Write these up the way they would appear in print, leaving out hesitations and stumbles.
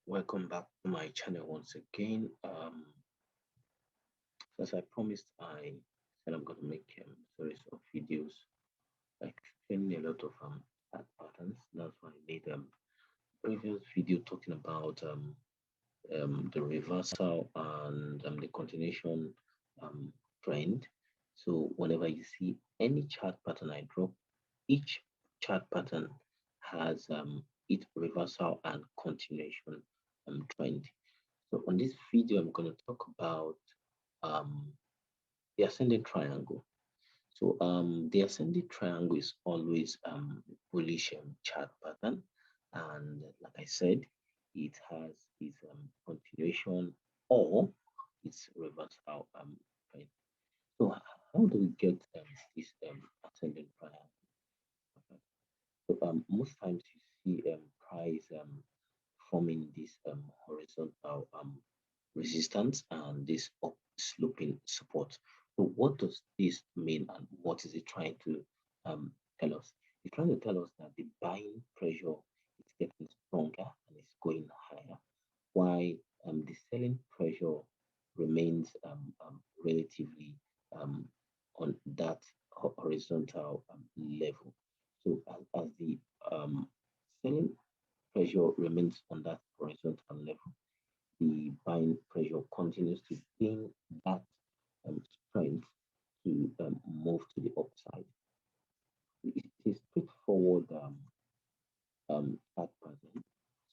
Welcome back to my channel once again. As I promised, I said I'm going to make a series of videos explaining a lot of chart patterns. That's why I made a previous video talking about the reversal and the continuation um, trend. So whenever you see any chart pattern I drop, each chart pattern has its reversal and continuation trend. So on this video, I'm going to talk about um, the ascending triangle. So the ascending triangle is always bullish chart pattern, and like I said, it has its continuation or its reversal trend. So how do we get this ascending triangle? So most times you see price forming this horizontal resistance and this up sloping support. So what does this mean and what is it trying to tell us? It's trying to tell us that the buying pressure is getting stronger and it's going higher, while the selling pressure remains relatively on that horizontal level. So as the selling pressure remains on that horizontal level, the buying pressure continues to gain that strength to move to the upside. It is straightforward chart pattern.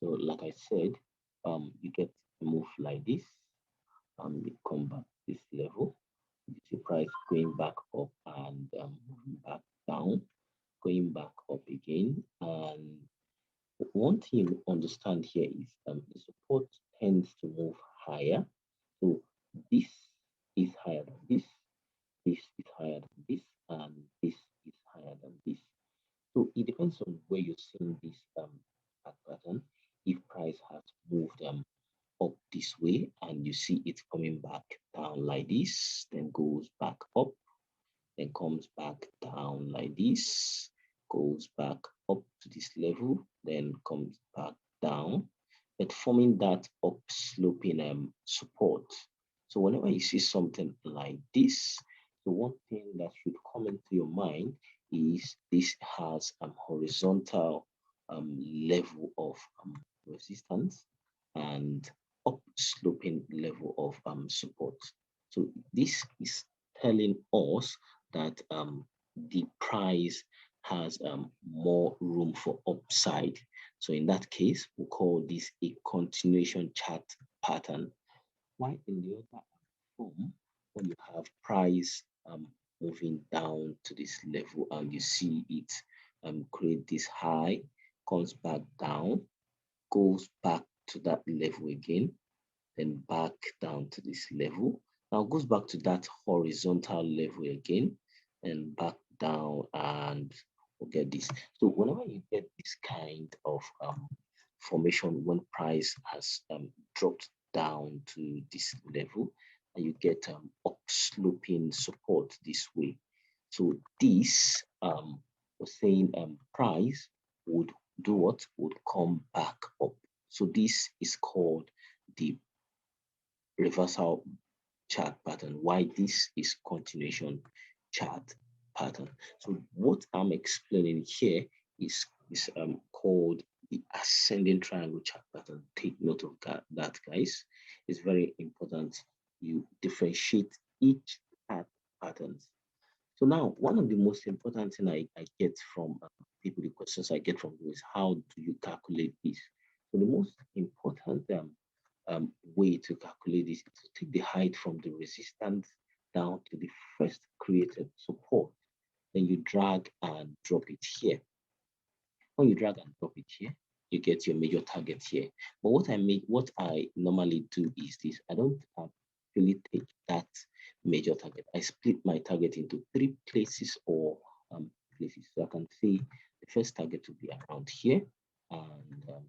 So, like I said, you get a move like this, you come back this level, you see price going back up and moving back down, going back up again, and one thing you understand here is the support tends to move higher. So this is higher than this is higher than this, and this is higher than this. So it depends on where you're seeing this pattern. If price has moved up this way and you see it coming back down like this, then goes back up, then comes back down like this, goes back up to this level, then comes back down, but forming that up sloping support. So whenever you see something like this, the one thing that should come into your mind is this has a horizontal level of resistance and up sloping level of support. So this is telling us that the price has more room for upside. So in that case, we call this a continuation chart pattern. While in the other form, when you have price moving down to this level and you see it create this high, comes back down, goes back to that level again, then back down to this level. Now goes back to that horizontal level again, and back down, and we'll get this. So whenever you get this kind of formation, when price has dropped down to this level, and you get up sloping support this way. So this was saying price would do what? Would come back up. So this is called the reversal chart pattern, why this is continuation chart pattern. So what I'm explaining here is called the ascending triangle chart pattern. Take note of that, guys. It's very important you differentiate each chart patterns. So now, one of the most important thing I get from people, the questions I get from them is how do you calculate this? So the most important way to calculate this is to take the height from the resistance down to the first created support. Then you drag and drop it here. When you drag and drop it here, you get your major target here. But what I normally do is this. I don't really take that major target. I split my target into three places or places. So I can say the first target to be around here, and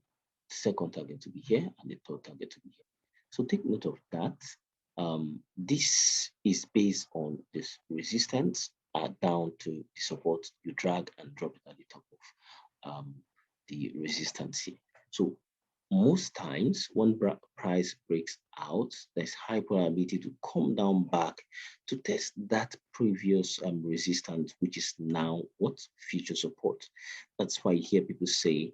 second target to be here, and the third target to be here. So take note of that. This is based on this resistance down to the support. You drag and drop it at the top of the resistance here. So most times when price breaks out, there's high probability to come down back to test that previous resistance, which is now what future support. That's why you hear people say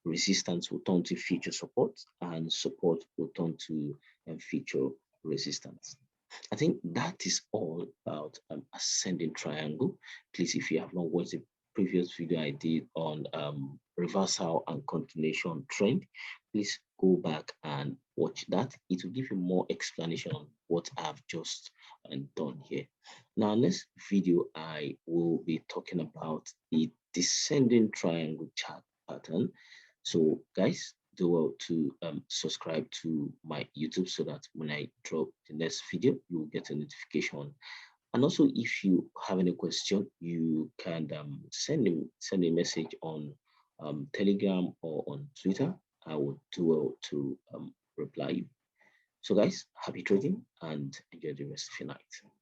resistance will turn to future support and support will turn to future resistance. I think that is all about ascending triangle. Please, if you have not watched the previous video I did on reversal and continuation trend, please go back and watch that. It will give you more explanation on what I've just done here. Now, next video, I will be talking about the descending triangle chart pattern. So guys, do well to subscribe to my YouTube so that when I drop the next video, you will get a notification. And also, if you have any question, you can send a message on Telegram or on Twitter. I will do well to reply you. So guys, happy trading and enjoy the rest of your night.